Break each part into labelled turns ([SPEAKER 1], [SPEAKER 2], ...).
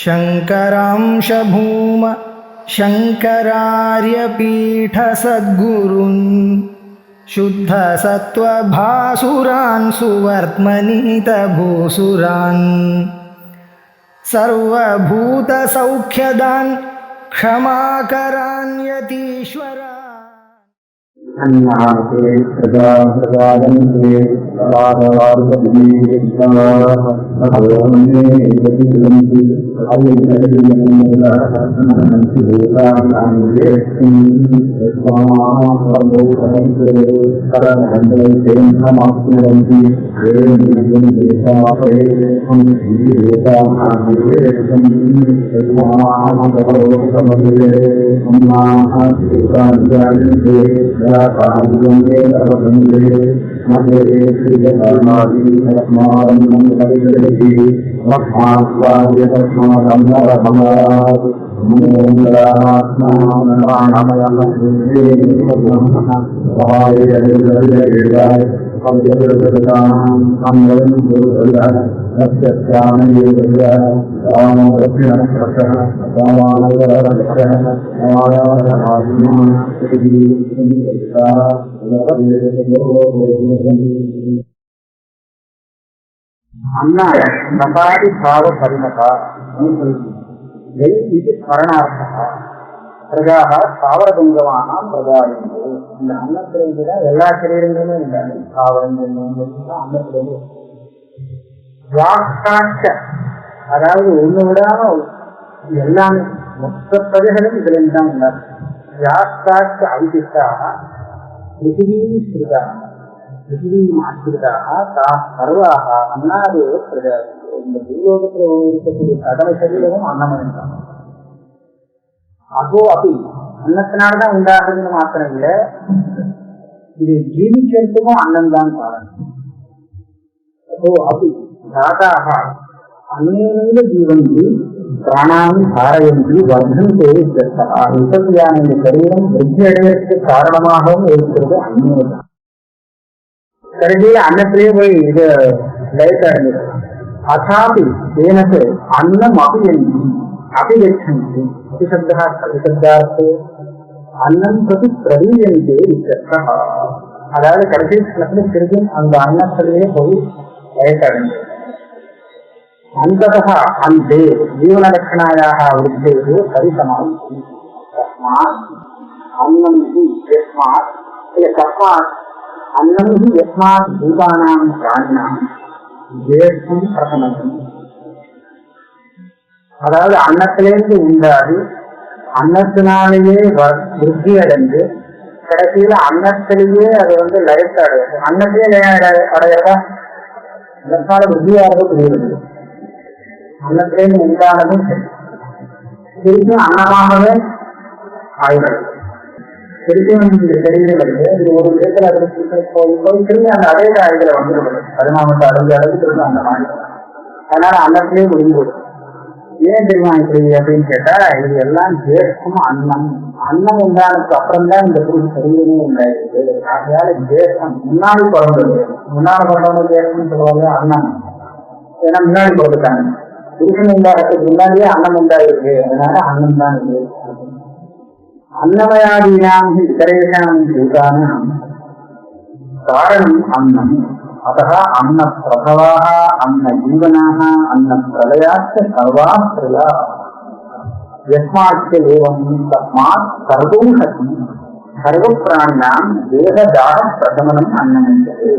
[SPEAKER 1] शङ्करांश भूम शङ्करार्यपीठसद्गुरून् शुद्धसत्त्वभासुरान् सुवर्त्मनीतभूसुरान् सर्वभूतसौख्यदान् क्षमाकरान् यतीश्वरान्।
[SPEAKER 2] अन्नाते सदा प्रदायन्ते भगवन्ते यतिलन्ति अयिलन्ति भूतानां परमहंसमाप्नुवन्ति काव्यंगे अवगंगे मधुरे श्रीजगन्नाथी रत्नारंगं कविगणेशि मह्मास्वाद्य तस्मादम्बरभंगात् अन्नाय नपादि भाव परिणता स्मरणार्थः प्रजाः स्थावरजङ्गमानां प्रजायन्ते. இந்த அன்னத்திலிருந்து எல்லா சரீரங்களுமே இருந்தாங்க. தாவரங்கள் அன்னத்திலிருந்து வாக்காட்ச, அதாவது ஒண்ணு விடாம எல்லாமே மொத்த பிரஜைகளும் இதுல தான் உண்டாங்க. யாக்காட்ச அவிசிஷ்டாக பிருத்திவீம் ஸ்ருதாக பிருத்திவீம் ஆசிரிதாக தா சர்வாக அன்னாதே பிரஜா. இந்த பூலோகத்தில் இருக்கக்கூடிய சகல சரீரமும் அன்னமயம் தான். அதோ அப்படி அன்னத்தினால்தான் உண்டாகுதுன்னு மாத்திரம் இல்ல, இது ஜீவிக்கிறதுக்கும் அன்னம் தான் காரணம். அதோ அப்படி தாதாக அன்னேனைவ ஜீவந்தி பிராணாமி தாரயந்தி வர்த்தந்தே இत्यर्थः. உற்பத்தியான இந்த சரீரம் வெற்றி அடைவதற்கு காரணமாகவும் இருக்கிறது அன்னமே தான். கடைசியில் அன்னத்திலேயே போய் இது லைட் அடைஞ்சிருக்கலாம். अथापि तेन से अन्नम अभियन्ति अभिगच्छन्ति. अभिशब्दः शब्दार्थे अन्नं प्रति प्रवीयन्ते इत्यर्थः. அதாவது கடைசி கணக்கில் திரும்பி அந்த அன்னத்திலேயே போய் லைட் अन्ततः अन्ते जीवनरक्षणायाः वृद्धेः परिसमाप्तिः. तस्मात् अन्नं हि यस्मात् तस्मात् अन्नं हि यस्मात् भूतानां प्राणिनां ஜேஷ்டம் பிரசனம். அதாவது அன்னத்திலேருந்து உண்டாது அன்னத்தினாலேயே விருத்தி அடைந்து கடைசியில அன்னத்திலேயே அது லைட் அடையுது. அன்னத்திலே அடையிறதா அதற்கான விருத்தியாகிறது புரியுது. அன்னத்திலேருந்து உண்டானதும் திருப்பி அன்னமாகவே ஆகிறது. திருப்பியும் இந்த சரீரங்களுக்கு இது ஒரு விதத்துல போய் திரும்பி அந்த அதே இதுல வந்துடுவது 16 60 அளவுக்கு அந்த மாதிரி. அதனால அன்னத்திலேயே முடிஞ்சு. ஏன் தெரியுமா இப்படி அப்படின்னு கேட்டா, இது எல்லாம் ஜேஷ்டம் அன்னம். அன்னம் உண்டானதுக்கு அப்புறம் தான் இந்த புது சரீரமே உண்டாயிருக்கு. அதனால ஜேஷ்டம் முன்னாடி பிறந்தது. முன்னாடி பிறந்தவங்க ஜேஷ்டம் சொல்லுவாங்க அன்னம். ஏன்னா முன்னாடி பிறந்துட்டாங்க. புருஷன் உண்டாகிறதுக்கு முன்னாடியே அன்னம் உண்டாயிருக்கு. அதனால அன்னம் தான் இது. अन्नमयादीनां हि इतरेषां भूतानां कारणम् अन्नम्. अतः अन्नप्रभवाः अन्नजीवनाः अन्नप्रलयाश्च सर्वाः प्रलयाः. यस्माच्च एवं तस्मात् सर्वौषधि सर्वप्राणिनां देहदाहप्रशमनम् अन्नमुच्यते.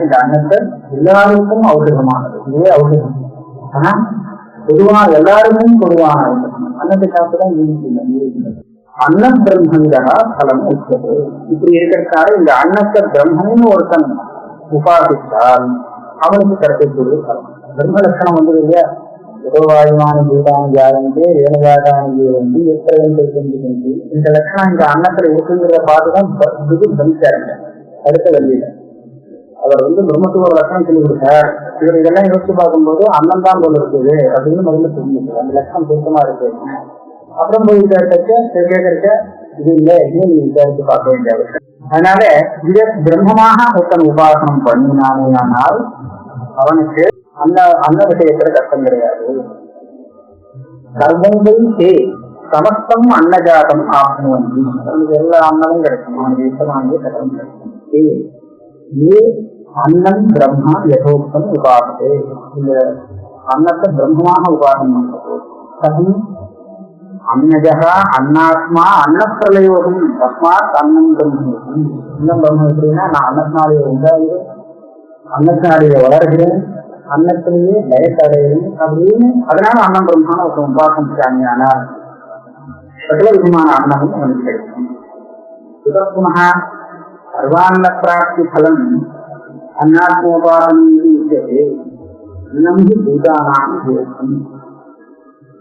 [SPEAKER 2] இந்த அன்னத்தை எல்லாருக்கும் ஔஷதமானது. இதே ஔஷதம். ஆனா பொதுவாக எல்லாருக்கும் பொதுவான ஔஷதம். அன்னத்தை சாப்பிட்டுதான் இருக்கிறது. அன்ன பிரம்மங்கா பலம் உச்சது. இப்படி இருக்கிறதுக்காக இந்த அன்னத்தை பிரம்மன்னு ஒருத்தன் உபாசித்தால் அவனுக்கு கிடைக்கக்கூடிய பலம். பிரம்ம லட்சணம் இல்லையா, ஏதோவாயுமான ஜீவான ஜாயந்தே ஏனகாதான ஜீவந்தி எத்தனை செஞ்சு. இந்த லட்சணம் இந்த அன்னத்துல இருக்குங்கிறத பார்த்துதான் சம்சாரிங்க அடுத்த வழியில அவர் பிரம்மத்துவ லட்சணம் சொல்லி கொடுத்தார். இவர் இதெல்லாம் யோசிச்சு பார்க்கும்போது அன்னம் தான் போல இருக்குது அப்படின்னு முதல்ல தெரிஞ்சுது. அந்த லட்சணம் சுத்தமா இருக்கு. அப்புறம் போய் கேட்க இது இல்லை, இன்னும் நீ விசாரித்து பார்க்க வேண்டிய அவசியம். அதனால இதை பிரம்மமாக ஒருத்தன் உபாசனம் பண்ணினானேயானால் அவனுக்கு அந்த விஷயத்துல கஷ்டம் கிடையாது. சர்வங்கை தே சமஸ்தம் அன்னஜாதம் ஆப்னுவந்தி. அவனுக்கு எல்லா அன்னமும் கிடைக்கும், அவனுக்கு இஷ்டமானது சகலம் கிடைக்கும். ஏ அன்னம் பிரம்மா யதோக்தம் உபாசதே. இந்த அன்னத்தை பிரம்மமாக உபாசனம் பண்றது. சகி அன்னஜா அன்னாத்மா அன்னப்பிரலயோகம் தஸ்மாத் அன்னம் பிரம்ம. இன்னும் பிரம்மம் எப்படின்னா, நான் அன்னத்தினாலேயே உண்டாகுது, அன்னத்தினாலேயே வளர்கிறேன், அன்னத்திலேயே பயத்தடைகிறேன் அப்படின்னு. அதனால அன்னம் பிரம்மான ஒரு உபாசனம். ஆனால் சகல விதமான அன்னமும் அவனுக்கு கிடைக்கும். இதற்குமக சர்வான்ன பிராப்தி பலம் அன்னாத்மோபாசனம் உச்சதே. இன்னும் பூதானாம் ஜேஷ்டம்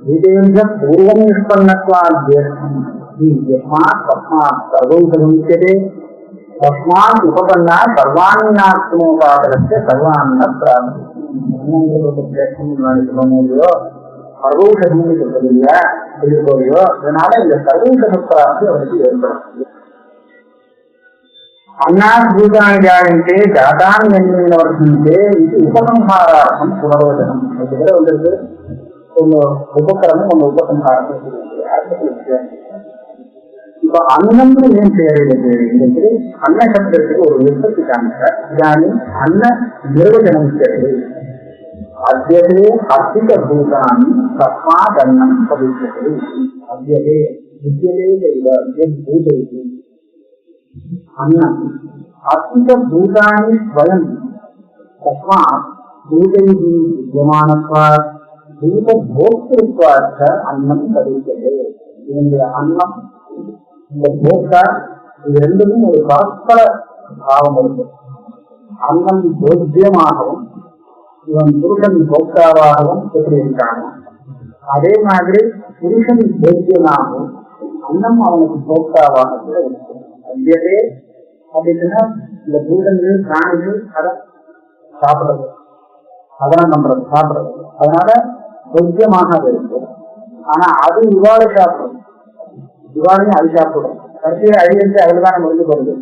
[SPEAKER 2] விதேஷ பூர்வம் நிஷ்பன்னத்வாத் ஜேஷ்டம் யஸ்மாத் தஸ்மாத் சர்வௌஷதம் உச்சதே. தஸ்மாத் உபபன்னா சர்வான்னாத்மோபாசனஸ்ய சர்வான்ன பிராப்தி. ஜேஷ்டம் சர்வௌஷதம்னு சொல்றது இல்லையா, இருக்கோலையோ, அதனால இந்த சர்வௌஷத பிராப்தி அவருக்கு ஏற்படும். அன்னாத் பூதானி ஜாயந்தே ஜாதான் வர்த்தந்தே இது உபசம்ஹாரார்த்தம் புனரோதனம். இது பேர் வந்திருக்கு. ஒன்று உபக்கிரமம், ஒன்று உபசம்ஹாரம். இப்ப அன்னம்னு ஏன் பேரு? அன்ன சப்தத்துக்கு ஒரு விற்பத்தி காண்க. அன்ன நிர்வச்சனம் பேரு. அத்தியதே அத்திக பூதானி தஸ்மாத் அன்னம் பவிஷ்யதே. அத்தியதே வித்யதே செய்வ பூஜைக்கு அன்னம் அத்திக பூதானி ஸ்வயம் தஸ்மாத் பூஜைஹி வித்யமானத்வாத் பூத போக்திருத்வாச்ச அன்னம் பவிஷ்யதே. இந்த அன்னம், இந்த போக்தா, இது ரெண்டுக்கும் ஒரு பரஸ்பர பாவம் இருக்கு. அன்னம் போக்கியமாகவும் இவன் புருஷன் போக்தாவாகவும் எப்படி இருக்கானோ, அதே மாதிரி புருஷன் போக்கியமாகவும் அன்னம் அவனுக்கு போக்தாவாக இருக்கும். அத்தியதே அப்படின்னா இந்த பூதங்கள் பிராணிகள் அதை சாப்பிடுறது, அதெல்லாம் பண்றது, சாப்பிடுறது. அதனால போக்கியமாக அது இருக்கு. ஆனா அது இவாளை சாப்பிடும், இவாளையும் அது சாப்பிடும். கடைசியை அழிவிட்டு அதுதான் முடிஞ்சு போகுது.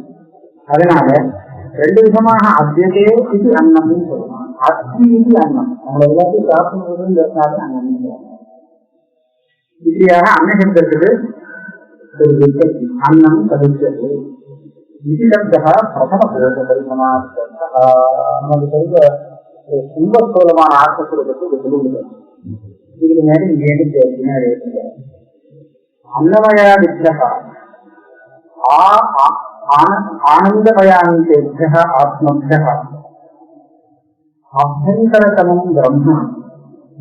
[SPEAKER 2] அதனால ரெண்டு விதமாக அத்தியதே இது அன்னம்னு சொல்லுவாங்க. அத்தி இது அன்னம், நம்ம எல்லாத்தையும் சாப்பிடுறதுங்கிறதுனால அன்னம். இப்படியாக அன்னசப்தத்துக்கு ஒரு விற்பத்தி அன்னம் தவிர்த்தது. விசிஷப்தா பிரதம பரிசமார்த்தா. நமக்கு சொல்ற கும்பஸ்தூலமான ஆத்மஸ்வரூபத்தை இது சொல்லுவது. இதுக்கு மேலே இங்கே பின்னாடி அன்னமயா வித்யா ஆனந்தமயாந்தேபிய ஆத்மபிய அபந்தரதமம் பிரம்ம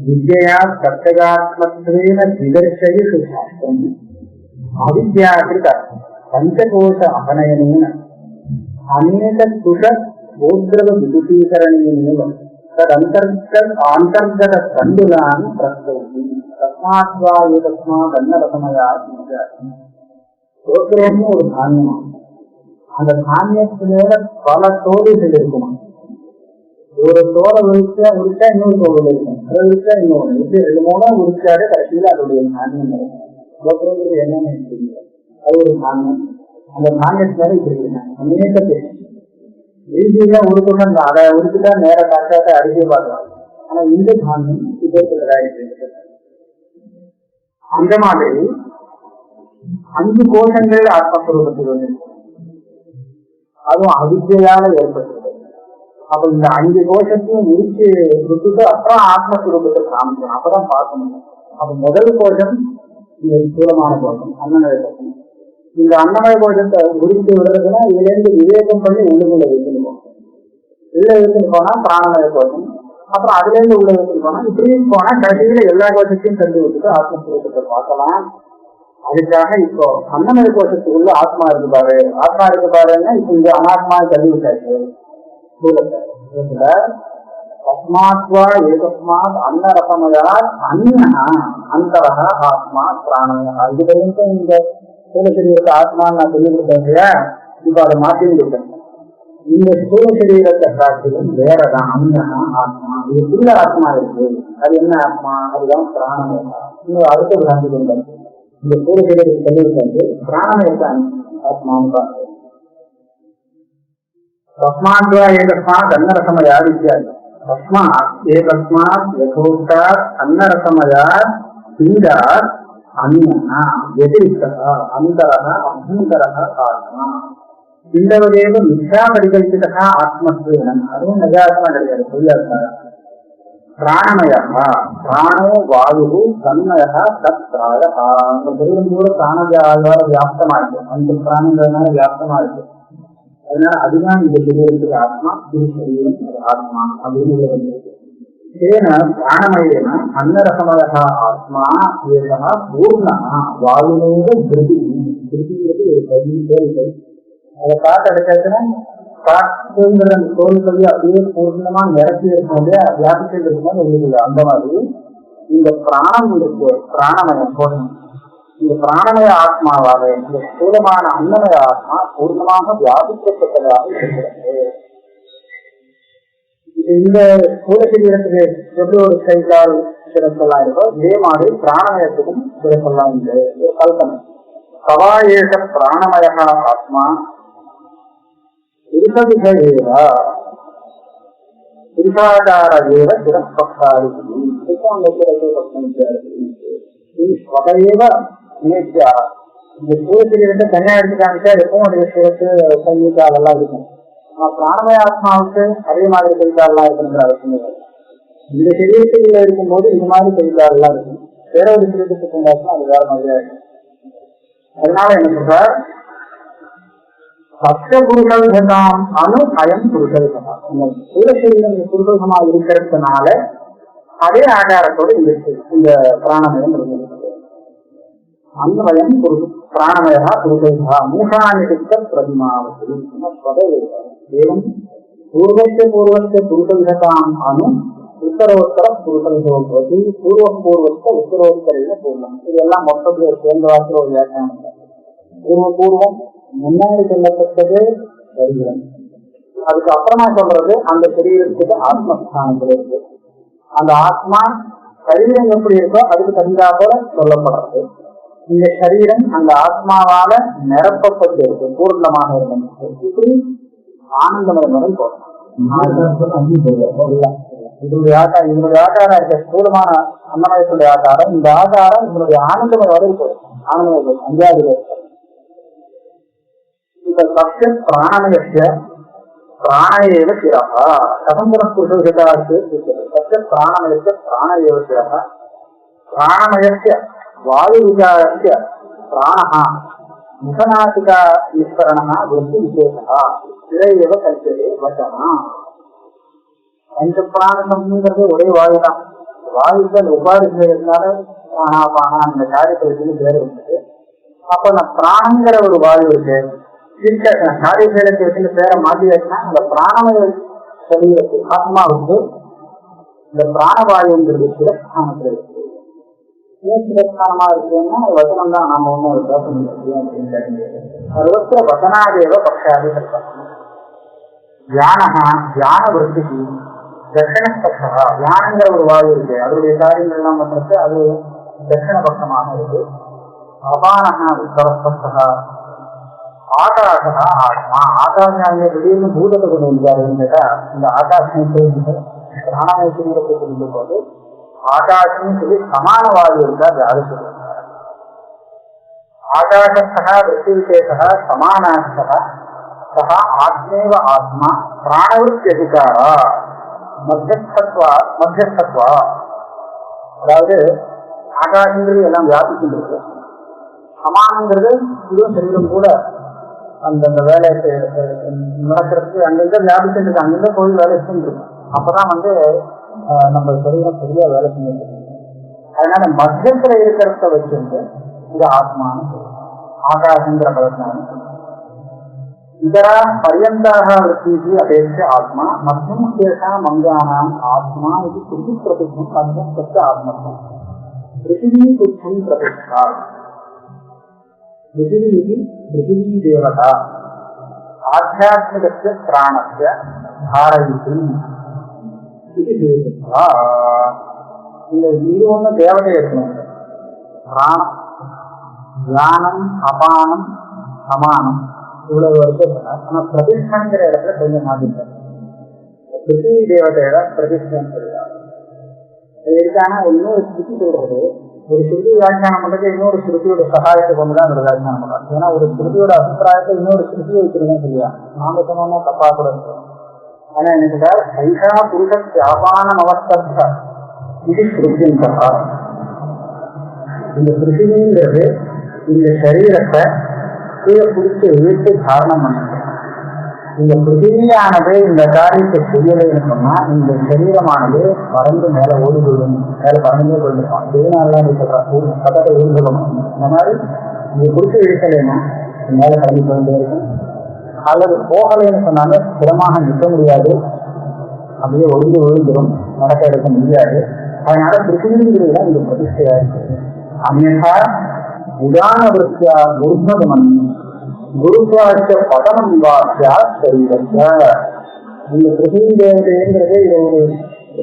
[SPEAKER 2] வித்யா பிரத்யகாத்மத்வேன திதர்சயிஷு சாஸ்திரம் அவித்யாகிருத பஞ்சகோஷ அபநயனேன அநேக துஷ கோத்ரவ விதுஷீகரணேனேவ ததந்தர்கத தண்டுலான் பிரஸ்தௌதி. தஸ்மாத்வா ஏதஸ்மாத் அன்னரசமயா வித்யா. கோத்ரம்னு ஒரு தானியம், அந்த தானியத்து மேல பல தோல்கள் இருக்குமா. ஒரு தோலை உரிச்சா இன்னொரு தோல் இருக்கும், அதை உரிச்சா இன்னொன்று, இப்படி ரெண்டு மூணா உரிச்சாடு கடைசியில் அதோடைய தானியம் இருக்கும். கோத்திரங்கிறது என்னன்னு தெரியல, அது ஒரு தானியம். அந்த தானியத்து மேல இப்படி இருக்காங்க அநேக பேர். வீதியில உருக்கணும், அதை உரிச்சுட்டா நேர காக்காட்ட அடிக்கே பார்க்கலாம். ஆனா இந்த தானியம் இப்போ அந்த மாதிரி 5 கோஷங்கள் ஆத்மஸ்வரூபத்துக்கு வந்து அதுவும் அவித்யால ஏற்பட்டது. அப்ப இந்த 5 கோஷத்தையும் உரிச்சு விட்டுட்டு அப்புறம் ஆத்மஸ்வரூபத்தை காமிக்கணும், அப்பதான் பார்க்க முடியும். அப்ப முதல் கோஷம் இந்த ஸ்தூலமான கோஷம், அன்னமய கோஷம். இந்த அன்னமய கோஷத்தை உரிச்சு விடுறதுன்னா இதுல இருந்து விவேகம் பண்ணி உள்ளுக்குள்ள வைக்கணும். உள்ள வைக்கணும் போனா பிராணமய கோஷம், அப்புறம் அதுல இருந்து உள்ள வைக்கணும் போனா இப்படியும் போனா கடைசியில எல்லா கோஷத்தையும் கண்டு விட்டுட்டு ஆத்மஸ்வரூபத்தை பார்க்கலாம். அதுக்காக இப்போ அன்னமய கோஷத்துக்குள்ள ஆத்மா இருக்கு பாரு, ஆத்மா இருக்கு பாருன்னா இப்ப இந்த அனாத்மா தள்ளி விட்டாச்சு. தஸ்மாத்வா ஏகஸ்மாத் அன்னரசமயா அன்யா அந்தரஹ ஆத்மா பிராணமயா. இது வரைக்கும் இந்த ஸ்தூலசரீரத்தை ஆத்மான்னு நான் சொல்லி கொடுத்தேன் இல்லையா, இப்ப அதை மாற்றி விட்டேன். இந்த ஸ்தூலசரீரத்தை காட்டிலும் வேறதான் அன்யா ஆத்மா. இதுக்குள்ள ஆத்மா இருக்கு, அது என்ன ஆத்மா? அதுதான் பிராணமயா. இன்னும் அடுத்த பிராந்தி கொண்டாங்க. இந்த ஸ்தூலசரீரத்தை சொல்லிவிட்டு பிராணமயத்தான் ஆத்மான்னு பார்க்க. தஸ்மாத்வா ஏகஸ்மாத் அன்னரசமயா வித்யா. தஸ்மாத் ஏகஸ்மாத் யதோக்தாத் அன்னரசமயா பிண்டா அந்நா व्यतिरिक्तः अन्तरः अभ्यन्तरः आत्मा பிண்டவதேவ மித்யா பரிகல்பிதः ஆத்மத்வேன அதுவும் நிஜாத்மா கிடையாது பொய்யாத்மா பிராணமயः பிராணோ வாயு தன்மயः தத் பிராயः அந்த சரீரம் கூட பிராணவியால வியாப்தமா இருக்கு அந்த பிராணங்கிறதுனால வியாப்தமா இருக்கு அதனால அதுதான் இந்த சரீரத்துக்கு ஆத்மா இது சரீரம் ஆத்மா அப்படின்னு பிராணமயேன அன்னரசமயः ஆத்மா ஏகः பூர்ணः வாயுமேவ திருப்திங்கிறது ஒரு பதிவு அதை காட்டு அடைச்சாச்சுன்னா காற்றுங்கிற தோல் சொல்லி அப்படியே பூர்ணமா நிரப்பி இருக்கும் இல்லையா வியாபிச்சு இருக்கும்போது உங்களுக்கு அந்த மாதிரி இந்த பிராணம் இருக்கு பிராணமயம் போடணும் இந்த பிராணமய ஆத்மாவாக இந்த ஸ்தூலமான அன்னமய ஆத்மா பூர்ணமாக வியாபிக்கப்பட்டதாக இருக்கிறது. இந்த ஸ்தூல சரீரத்துக்கு எப்படி ஒரு கைகால் சிறப்பெல்லாம் இருக்கோ இதே மாதிரி பிராணமயத்துக்கும் சிறப்பெல்லாம் இல்லை ஒரு கல்பனை. சவாயேஷ பிராணமய ஆத்மா புருஷாகார ஏவ சிரஸ்பக்ஷாரி இந்த சூரியத்திலிருந்து தனியா எடுத்து காமிச்சா எப்பவும் அது சிறப்பு சங்கீதா அதெல்லாம் இருக்கும். ஆனா பிராணமய ஆத்மாவுக்கு அதே மாதிரி கவிதாலாம் இருக்கணுங்கிற அவசியம் இல்லை. இந்த சரீரத்தில் இருக்கும்போது இந்த மாதிரி கவிதாலாம் இருக்கும். வேற ஒரு சரீரத்துக்கு கொண்டாச்சுன்னா அது வேற மாதிரியா இருக்கும். அதனால என்ன சொல்றார், சத்திய புருஷம் அணு அயம் புருஷமா இந்த சூழசரீரம் புருஷமா இருக்கிறதுனால அதே ஆகாரத்தோடு இந்த பிராணமயம் இருந்தது. அன்னமயம் பிராணமயா புருஷா மூஷாநிதிக்க பிரதிமாவதி ஏவம் பூர்வஸ்ய புருஷம் அணு உத்தரோத்தர புருஷோபதி பூர்வஸ்ய உத்தரோத்தரையில பூர்ணம். இதெல்லாம் மொத்தத்தில் சேர்ந்த வாக்கில் ஒரு வியாக்கியானம். பூர்வம் முன்னாடி சொல்லப்பட்டது சரீரம், அதுக்கு அப்புறமா சொல்றது அந்த சரீரத்துக்கு ஆத்மஸ்தானத்துல இருக்கு. அந்த ஆத்மா சரீரம் எப்படி இருக்கோ அதுக்கு தகுந்தா போல சொல்லப்படுறது. இந்த சரீரம் அந்த ஆத்மாவால நிரப்பப்பட்டு இருக்கு, பூர்ணமாக இருக்கு. இப்படி ஆனந்தமயம் வரை போகணும். இதனுடைய ஆகாரம் இருக்க ஸ்தூலமான அன்னமயத்துடைய ஆகாரம், இந்த ஆகாரம் இதனுடைய ஆனந்தமயம் வரை போகும். ஆனந்தமயம் அஞ்சாவது சத்திய பிராணமயஸ்ய பிராணயேவ சிரஹ கதம் புருஷா சத்திய பிராணமயஸ்ய பிராணயேவ சிரஹ பிராணமயஸ்ய வாயு விகாரஸ்ய பிராணஹ முகநாசிகா நிஸ்கரணஹ விருத்தி விசேஷஹ சிரையேவ கல்பியதே வசனா. பஞ்ச பிராணம்ங்கிறது ஒரே வாயுதான். வாயுக்கள் உபாதி செய்யறதுனால பிராணாபானா அந்த காரியத்திற்கு வேறு இருந்தது. அப்ப அந்த பிராணங்கிற ஒரு வாயு இருக்கு, காரியசேலத்தை வச்சு பேரை மாற்றியாச்சுன்னா அந்த பிராணமய சரீரத்து ஆத்மாவுக்கு இந்த பிராணவாயுங்கிறது சிரஸ்தானத்துல இருக்கு. ஏன் சிரஸ்தானமா இருக்குன்னா வசனம் தான் நாம ஒன்னும் பேச முடியும் அப்படின்னு கேட்க. சர்வத்திர வசனாதேவ பக்ஷாதி தியானஹா தியான விருத்திக்கு தட்சிணபக்ஷா தியானங்கிற ஒரு வாயு இருக்கு, அதனுடைய காரியங்கள் எல்லாம் பண்றது அது தட்சிணபக்ஷமாக இருக்கு. அபானஹா உத்தரபக்ஷா ஆகாசா ஆத்மா ஆகாசாங்க திடீர்னு பூதத்தை கொண்டு வந்தாருன்னு கேட்டா இந்த ஆகாசம் பிராணமய சரீரத்தை சொல்லும் போது ஆகாசம் சொல்லி சமான வாயு இருக்கா அது யாரு சொல்லுவாங்க. ஆகாசஸ்தா விருத்தி விசேஷா சமானாஸ்தா சகா ஆத்மேவ ஆத்மா பிராணவிருத்தி அதிகாரா மத்தியஸ்தத்வா. அதாவது ஆகாசங்கிறது எல்லாம் வியாபிக்கின்றது, சமானங்கிறது இதுவும் சரீரம் கூட அந்தந்த வேலையை நடக்கிறதுக்கு அங்கங்க வியாபிச்சுருக்கு, அங்கங்க போய் வேலை செஞ்சிருக்கும். அப்பதான் நம்ம சரீரம் சரியா வேலை செஞ்சுட்டு. அதனால மத்தியத்துல இருக்கிறத வச்சிருந்து இது ஆத்மான்னு சொல்லுவோம், ஆகாசங்கிற பதத்தினாலும் இதரா பரியந்தாக விருத்தி அபேட்ச ஆத்மா மத்தியம் சேஷா மங்கானாம் ஆத்மா இது சுருதி பிரதிஷ்டம் மத்தியம் சத்த ஆத்மத்துவம் பிருத்திவி புத்தம் பிரதிஷ்டா பிருத்திவி தேவதா ஆத்தியாத்மிகஸ்ய பிராணஸ்ய தாரயிதி. இந்த இது ஒண்ணு தேவதை இருக்கணும். பிராணம் தியானம் அபானம் சமானம் இவ்வளவு வரைக்கும் சொன்னார். ஆனா பிரதிஷ்டங்கிற இடத்துல கொஞ்சம் மாத்திட்டார். பிருத்திவி தேவதையோட பிரதிஷ்டம் சொல்றாங்க. இதுக்கான இன்னொரு ஸ்திதி சொல்றது, ஒரு ஸ்ருதி வியாக்கியானம் பண்றது இன்னொரு ஸ்ருதியோட சகாயத்தை கொண்டுதான் அந்த வியாக்கியானம் பண்றாங்க. ஏன்னா ஒரு ஸ்ருதியோட அபிப்பிராயத்தை இன்னொரு ஸ்ருதியை வச்சிருக்கேன் இல்லையா, நாம சொன்னோம்னா தப்பா கூட இருக்கும். ஆனா என்ன சைஷா புருஷ வியாபானம் அவஸ்தா இது ஸ்ருதியின் பிரகாரம். இந்த பிருத்திவிங்கிறது இந்த சரீரத்தை கீழே பிடிச்சி இழுத்து தாரணம் பண்ணுது. இந்த பிருத்திவியானது இந்த காரியத்தை செய்யலைன்னு சொன்னா இந்த சரீரமானது பறந்து மேல ஓடி கொள்ளும், மேல பறந்தே கொள்ளும். இதனால சொல்ற பதத்தை எழுதணும். இந்த மாதிரி இங்க பிடிச்சி இழுக்கலைன்னா மேல பறந்து கொண்டே இருக்கும். அல்லது போகலைன்னு சொன்னாலும் ஸ்திரமாக நிற்க முடியாது, அப்படியே ஒழுங்கு விழுந்துடும், நடக்க எடுக்க முடியாது. அதனால பிருத்திவிங்கிறதுல இந்த பிரதிஷ்டையா இருக்கு. அந்நா உதான விருத்தியா குருபதமன் குருவாச்ச பதனம் வாக்கியா சரீரத்தை. இந்த பிருத்திவி தேவதைங்கிறது இது ஒரு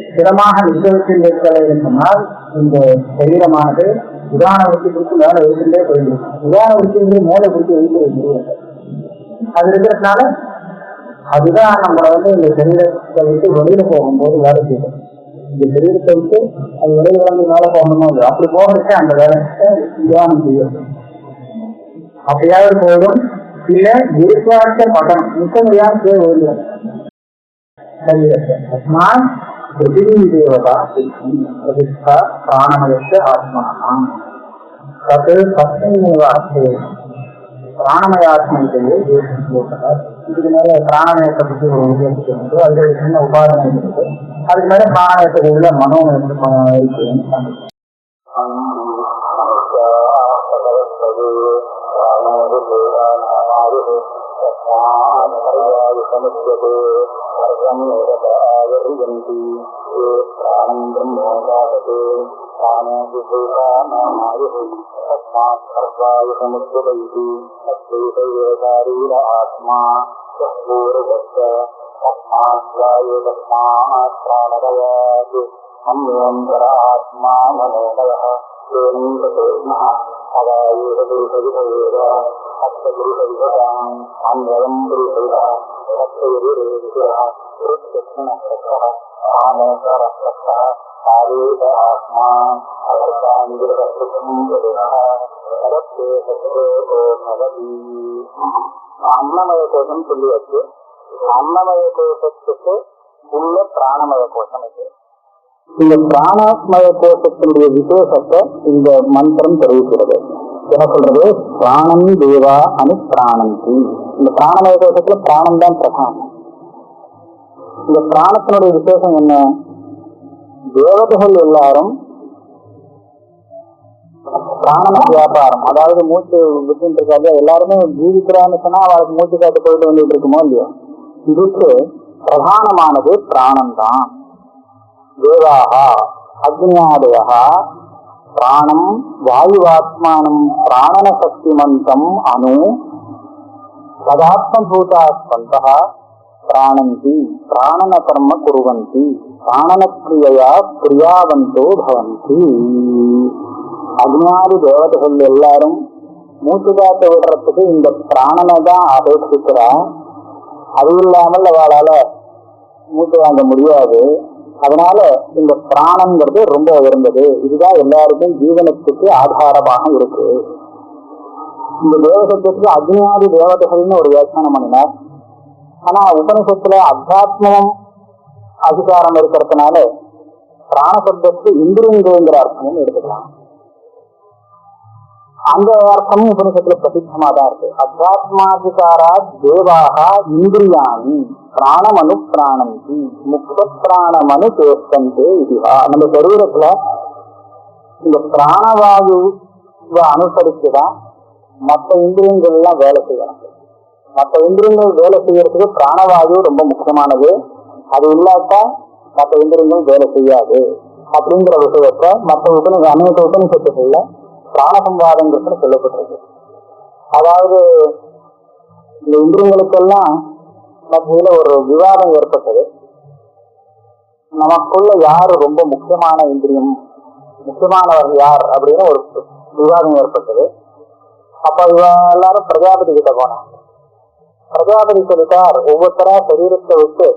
[SPEAKER 2] ஸ்திரமாக நிச்சயத்தில் இருக்கலைன்னு சொன்னால் இந்த சரீரமானது உதான விருத்தி குறித்து மேலே வைக்கின்றே போயிடும். உதான விருத்தி மேலே குறித்து வைக்கிறது அது இருக்கிறதுனால அதுதான் நம்மளை இந்த சரீரத்தை விட்டு வெளியில போகும்போது வேலை செய்யும். இந்த சரீரத்தை விட்டு அது வெளியில வந்து மேலே போகணுமோ அப்படி போகிறதுக்கு அந்த வேலையை தியானம் செய்யும். அப்படியாவது போயிடும். இல்ல குருவாச்ச படம் நிற்க முடியாம போய் விழுந்துடும் சரீரத்தை. பிருத்திவி தேவதா பிரதிஷ்டா பிராணமயத்த ஆத்மா தத்து பத்மேவ அர்த்தேன பிராணமயாத்மையிலேயே இதுக்கு மேல பிராணமயத்தை பற்றி ஒரு உபயோகிக்க வேண்டும். அதுல ஒரு சின்ன உபாதனை இருக்கு. அதுக்கு மேல பிராணமயத்துக்கு உள்ள மனம் இருக்குன்னு ஆத்மா ஆத்மா மனோமய அன்னமய கோஷம் சொல்லியாச்சு. அன்னமய கோஷத்துக்கு உள்ள பிராணமய கோஷம் இது. இந்த பிராணமய கோஷத்தினுடைய விசேஷத்தை இந்த மந்திரம் தெரிவிக்கிறது. என்ன சொல்றது? பிராணம் தேவா அனு பிராணந்தி. இந்த பிராணமய கோஷத்துல பிராணம் தான் பிரதானம். இந்த பிராணத்தினுடைய விசேஷம் என்ன? தேவதைகள் எல்லாரும் பிராணன வியாபாரம், அதாவது மூச்சு விட்டு இருக்காது, எல்லாருமே ஜீவிக்கிறான்னு சொன்னா அவளுக்கு மூச்சு காட்டு போயிட்டு வந்துட்டு இருக்குமோ இல்லையோ. இதுக்கு பிரதானமானது பிராணம் தான். தேவாகா அக்னியாதயா பிராணம் வாயுவாத்மானம் பிராணன சக்திமந்தம் அணு ததாத்மபூதாத்மந்தா பிராணந்தி பிராணன கர்ம குருவந்தி பிராணன கிரியா கிரியாவந்தோ பவந்தி. அக்னியாதி தேவதைகள் எல்லாரும் மூச்சு காத்த விடுறதுக்கு இந்த பிராணனை தான் அபேட்சிக்கிறா. அது இல்லாமல் அவளால மூச்சு வாங்க முடியாது. அதனால இந்த பிராணங்கிறது ரொம்ப உயர்ந்தது. இதுதான் எல்லாருக்கும் ஜீவனத்துக்கு ஆதாரமாக இருக்கு. இந்த தேவசத்துக்கு அக்னியாதி தேவதைகள்னு ஒரு வியாக்கியானம் பண்ணினார். ஆனா உபனிஷத்துல அத்தியாத்மம் அதிகாரம் இருக்கிறதுனால பிராணசப்தத்துக்கு இந்திரியங்கிற அர்த்தமும் எடுத்துக்கலாம். அந்த அர்த்தமும் உபனிஷத்துல பிரசித்தமா தான் இருக்கு. அத்தியாத்மாதிகாரா தேவாக இந்திரியாணி பிராணமனு பிராணந்தி முக்த பிராணமனு தேசந்தே இதுவா. நம்ம சரீரத்துல இந்த பிராணவாயுவை அனுசரிச்சுதான் மற்ற இந்திரியங்கள் எல்லாம் வேலை செய்யணும். மற்ற இந்திரியங்கள் வேலை செய்யறதுக்கு பிராணவாயு ரொம்ப முக்கியமானது. அது இல்லாட்டா மற்ற இந்திரியங்கள் வேலை செய்யாது அப்படிங்கிற விஷயத்தை மற்ற அநேக உபனிஷத்துகள்ல பிராணசம்பாதங்கிறது சொல்லப்பட்டிருக்கு. அதாவது இந்த இந்திரியங்களுக்கெல்லாம் மத்தியில ஒரு விவாதம் ஏற்பட்டது. நமக்குள்ள யாரு ரொம்ப முக்கியமான இந்திரியம், முக்கியமானவர் யார் அப்படின்னு ஒரு விவாதம் ஏற்பட்டது. அப்ப எல்லாரும் பிரஜாபதி கிட்ட போனாங்க. பிரஜாபதி சொல்லிட்டார், ஒவ்வொருத்தரா சரீரத்தை விட்டு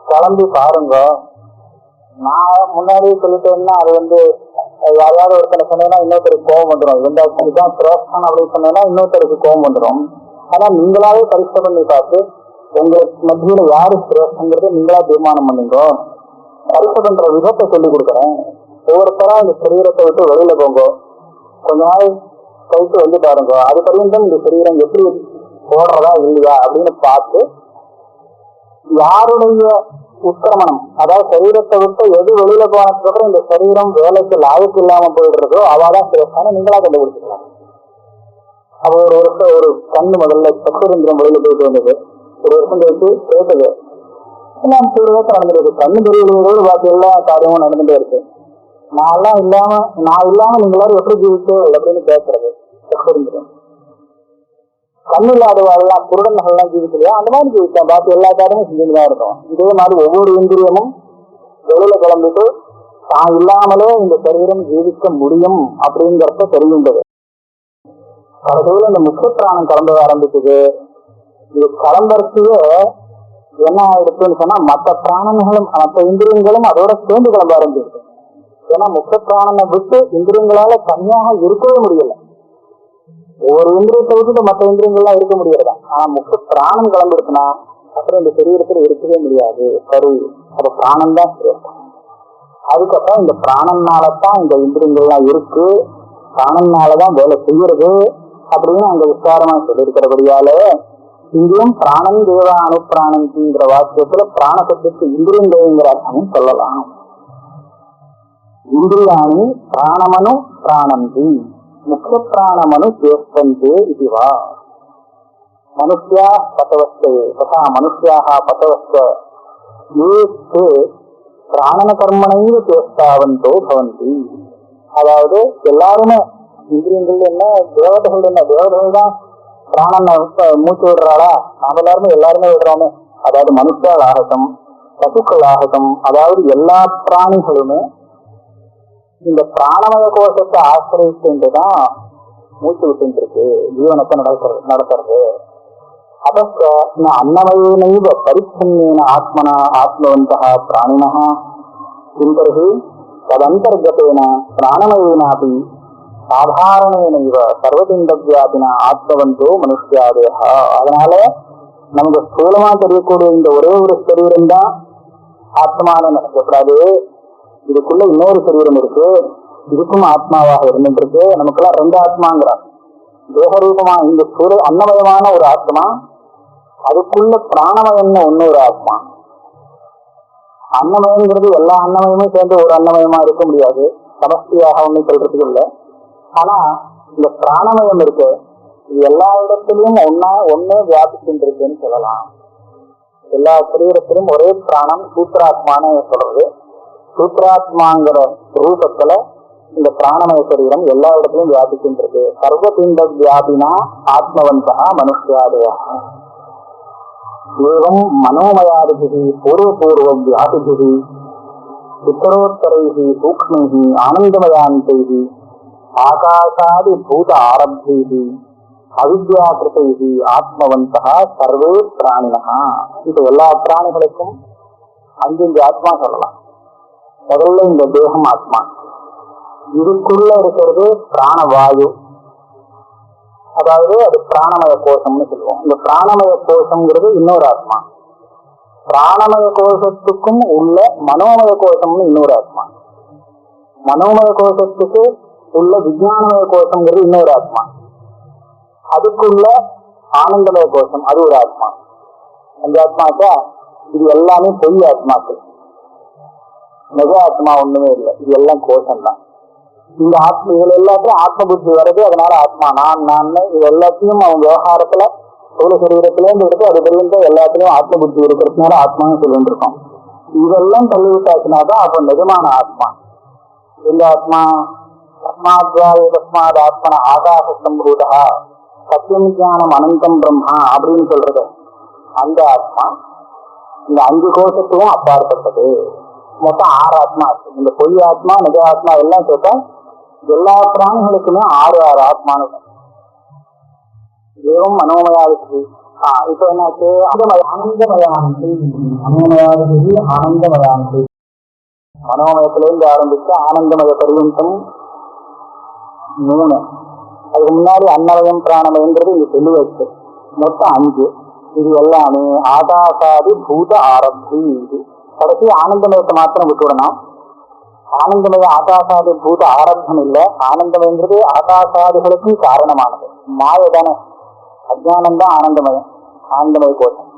[SPEAKER 2] கிளம்பி பாருங்க. நான் முன்னாடியே சொல்லிட்டேன்னா அது யாராவது ஒருத்தனை சொன்னா இன்னொருத்தருக்கு கோபம் வந்துடும். இதுதான் சிரேஷ்டன் அப்படின்னு சொன்னா இன்னொருத்தருக்கு கோபம் வந்துடும். ஆனா நீங்களாவே பரீட்சை பண்ணி பார்த்து உங்களுக்கு மத்தியில யாரு சிரேஷ்டங்கிறத நீங்களா தீர்மானம் பண்ணீங்க. பரீட்சை பண்ற விதத்தை சொல்லி கொடுக்குறேன். ஒவ்வொருத்தரா இந்த சரீரத்தை விட்டு வெளியில போங்க, கொஞ்ச நாள் கழித்து வந்து பாருங்க. அது பரியந்தம் இந்த சரீரம் எப்படி போடுறதா இல்லையா அப்படின்னு பார்த்து யாருடைய உத்திரமணம், அதாவது சரீரத்தை விட்டு எது வெளியில போனதுக்கு அப்புறம் இந்த சரீரம் வேலைக்கு லாயக்கு இல்லாம போயிடுறதோ அவாதான் சிறப்பான நீங்களா கண்டுபிடிச்சிக்கலாம். அவ ஒரு வருஷம் ஒரு கண்ணு முதல்ல சக்கரந்திரம் வெளியில போயிட்டு வந்தது, ஒரு வருஷம் கழிச்சு கேட்டது எல்லாம் நடந்துருக்கு. கண்ணு தெரியல பாக்கி எல்லா காரியமும் நடந்துட்டே இருக்கு. நான் இல்லாம நீங்க எல்லாரும் எப்படி ஜீவிச்சு அப்படின்னு கேட்கறது சக்கரந்திரம். கண்ணு இல்லாதவாள்லாம் குருடன்கள்லாம் ஜீவிக்கலையா, அந்த மாதிரி ஜீவிச்சேன். பாக்கி எல்லா காரியமும் செஞ்சுதான் இருக்கும். இதே மாதிரி ஒவ்வொரு இந்திரியமும் வெளியில கிளம்பிட்டு தான் இல்லாமலே இந்த சரீரம் ஜீவிக்க முடியும் அப்படிங்கிறத தெரிகின்றது. கடைசியில இந்த முக்கிய பிராணம் கிளம்ப ஆரம்பிக்குது. இது கிளம்பறதுக்கு என்ன ஆயிடுச்சுன்னு சொன்னா மற்ற பிராணங்களும் மற்ற இந்திரியங்களும் அதோட சேர்ந்து கிளம்ப ஆரம்பிச்சு. ஏன்னா முக்கிய பிராணனை விட்டு இந்திரியங்களால தனியாக இருக்கவே முடியல. ஒவ்வொரு இந்திரியத்தை விட்டு மற்ற இந்திரியங்கள்லாம் இருக்க முடியாதா. ஆனா முக்கிய பிராணம் கிளம்பிடுச்சுன்னா அப்புறம் இந்த சரீரத்துல இருக்கவே முடியாது. கரு அப்ப பிராணம் தான் சிரேஷ்டம். அதுக்கப்புறம் இந்த பிராணம்னாலதான் இந்த இந்திரியங்கள்லாம் இருக்கு, பிராணம்னாலதான் வேலை செய்யறது அப்படின்னு அங்க விசாரமா சொல்லியிருக்கிறபடியால இங்கேயும் பிராணம் தேவ அனுப்பிராணங்கிற வாக்கியத்துல பிராணசத்துக்கு இந்திரியங்கிற அர்த்தமும் சொல்லலாம். இந்திரியாணி பிராணமனு பிராணந்தி முக்கிய பிராணமனு சேஷ்டந்தே இதுவா மனுஷ்யா பதவஸ்தே ததா மனுஷ்யாக பதவஸ்த பிராணன கர்மனையும் சேஷ்டாவந்தோ பவந்தி. அதாவது எல்லாருமே இந்திரியங்கள் என்ன தேவதைகள் என்ன, தேவதைகள் தான் பிராணனை மூச்சு விடுறாளா, நாம எல்லாருமே விடுறோமே. அதாவது மனுஷால் ஆகட்டும் பசுக்கள் ஆகட்டும், அதாவது எல்லா பிராணிகளுமே இந்த பிராணமய கோஷத்தை ஆசிரியத்துதான் மூச்சு விட்டு இருக்கு, ஜீவனத்தை நடத்துறது. அதற்கு அன்னமயனைவ பரிச்சன்யேன ஆத்மனா ஆத்மவந்தः பிராணினः கிந்தர்ஹி ததந்தர்கதேன பிராணமயேனாபி சாதாரணேனைவ சர்வபிண்டவியாபின ஆத்மவந்தோ மனுஷ்யாதேஹ. அதனால நமக்கு ஸ்தூலமா தெரியக்கூடிய இந்த ஒரே ஒரு சரீரம் தான் ஆத்மான்னு நினைக்கக்கூடாது. இதுக்குள்ள இன்னொரு சரீரம் இருக்கு, இதுக்கும் ஆத்மாவாக இருந்துருக்கு. நமக்கெல்லாம் ரெண்டு ஆத்மாங்கிறார். தேகரூபமா இந்த அன்னமயமான ஒரு ஆத்மா, அதுக்குள்ள பிராணமயம்னு இன்னொரு ஆத்மா. அன்னமயங்கிறது எல்லா அன்னமயமும் சேர்ந்து ஒரு அன்னமயமா இருக்க முடியாது, சமஸ்தியாக ஒன்னும் சொல்றதுக்கு இல்லை. ஆனா இந்த பிராணமயம் இருக்கு, இது எல்லா இடத்திலையும் ஒன்னே வியாபிச்சுருக்குன்னு சொல்லலாம். எல்லா சரீரத்திலும் ஒரே பிராணம் சூத்ராத்மான்னு சொல்றது. சூத்ராத்மாங்கிற ரூபத்துல இந்த பிராணமய சரீரம் எல்லா இடத்திலும் வியாபிக்கின்றது. சர்வபிண்ட வியாபினா ஆத்மவந்தா மனுஷ்யாதயா ஏவம் மனோமயாதிபிஹி பூர்வபூர்வ வியாபிபிஹி உத்தரோத்தரைஹி சூக்ஷ்மைஹி ஆனந்தமயாந்தைஹி ஆகாசாதி பூத ஆரப்தைஹி அவித்யாகிருதைஹி ஆத்மவந்தா சர்வே பிராணினஹா. இப்ப எல்லா பிராணிகளுக்கும் 5 ஆத்மா சொல்லலாம். முதல்ல இந்த தேகம் ஆத்மா, இதுக்குள்ள இருக்கிறது பிராணவாயு, அதாவது அது பிராணமய கோஷம்னு சொல்லுவோம். இந்த பிராணமய கோஷம்ங்கிறது இன்னொரு ஆத்மா. பிராணமய கோஷத்துக்கும் உள்ள மனோமய கோஷம்னு இன்னொரு ஆத்மா. மனோமய கோஷத்துக்கு உள்ள விஞ்ஞானமய கோஷம்ங்கிறது இன்னொரு ஆத்மா. அதுக்குள்ள ஆனந்தமய கோஷம் அது ஒரு ஆத்மா. அந்த ஆத்மாக்கா இது எல்லாமே பொய் ஆத்மாக்கள், நிஜ ஆத்மா ஒண்ணுமே இல்லை. இது எல்லாம் கோஷம் தான். இந்த ஆத்மா இதுல எல்லாத்தையும் ஆத்ம புத்தி வருது. அதனால ஆத்மா நான் இது எல்லாத்தையும் அவன் விவகாரத்துல சோழ சரீரத்திலேருந்து எடுத்து அது தெரிந்த எல்லாத்திலையும் ஆத்ம புத்தி இருக்கிறதுனால ஆத்மான்னு சொல்லிட்டு இருக்கோம். இதெல்லாம் தள்ளிவிட்டாச்சுனாதான் அப்ப நிஜமான ஆத்மா. இந்த ஆத்மா தஸ்மாத் ஆத்மன ஆகாச சம்பூதா சத்தியம் ஞானம் அனந்தம் பிரம்மா அப்படின்னு சொல்றது அந்த ஆத்மா. இந்த 5 கோஷத்துக்கும் அப்பாற்பட்டது. மொத்தம் 6 ஆத்மா இருக்கு. இந்த பொய் ஆத்மா நிஜ ஆத்மா எல்லாம் கேட்டா எல்லா பிராணிகளுக்குமே 6 ஆத்மானு ஏவம் மனோமயாதிபதி. இப்ப என்னாச்சு, ஆனந்தமயாந்தி மனோமயாதிபதி ஆனந்தமயாந்தி மனோமயத்திலிருந்து ஆரம்பிச்சு ஆனந்தமய பரியந்தம் 3. அதுக்கு முன்னாடி அன்னமயம் பிராணமயங்கிறது இங்க சொல்லி வச்சு மொத்தம் 5. இது எல்லாமே ஆகாசாதி பூத ஆரம்பி. இது கடைசி ஆனந்தமயத்தை மாத்திரம் விட்டுவிடணும். ஆனந்தமய ஆகாசாதி பூத ஆரம்பம் இல்லை. ஆனந்தமயங்கிறது ஆகாசாதிகளுக்கும் காரணமானது. மாய தானே, அஜானம் தான் ஆனந்தமயம். ஆனந்தமய கோஷம்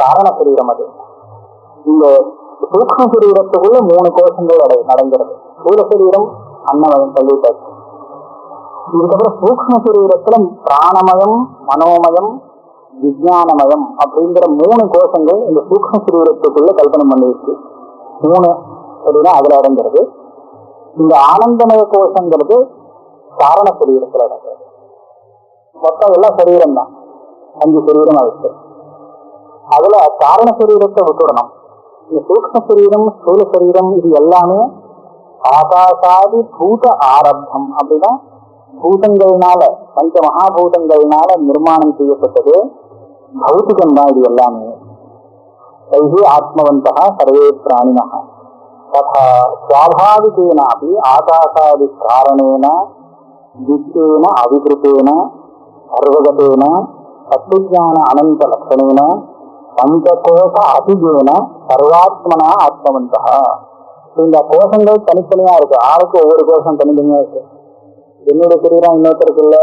[SPEAKER 2] காரண சரீரம். அது இந்த சூக்ஷ்ம சரீரத்துக்குள்ள 3 கோஷங்கள் நடங்கிறது. ஸ்தூல சரீரம் அன்னமயம் சொல்லிட்டாச்சு. இதுக்கப்புறம் சூக்ஷ்ம சரீரத்துல பிராணமயம், மனோமயம், விஜயானமயம் அப்படிங்கிற 3 கோஷங்கள் இந்த சூக்ஷ்ம சரீரத்துக்குள்ள கல்பனை பண்ணிருக்கு. 3 அப்படின்னா அதுல அடங்கிறது. இந்த ஆனந்தமய கோஷங்கிறது காரண சரீரத்துல அடங்கிறது. மொத்தம் எல்லாம் சரீரம் தான், 5 சரீரம் ஆயிடுச்சு. அதுல காரண சரீரத்தை விட்டுடணும். இந்த சூக்ஷ்ம சரீரம், ஸ்தூல சரீரம் இது எல்லாமே ஆகாசாதி பூத ஆரம்பம். அப்படின்னா பூதங்கள்னால, பஞ்ச மகாபூதங்கள்னால நிர்மாணம் செய்யப்பட்டது. பௌத்திகம் தான் இது எல்லாமே. தைஹி ஆத்மவந்தா சர்வே பிராணினா ததா ஸ்வாபாவிகேனாபி ஆகாசாதி காரணேன வித்தேன அவிகிருத்தேன சர்வகதேன தத்துவஞான அனந்த லட்சணேன பஞ்சகோஷ அதிகேன சர்வாத்மனா ஆத்மவந்தா. இந்த கோஷங்கள் தனித்தனியா இருக்கு. ஆளுக்கு ஒவ்வொரு கோஷம் தனித்தனியா இருக்கு. என்னோட சரீரம் இன்னொருத்தருக்கு இல்லை,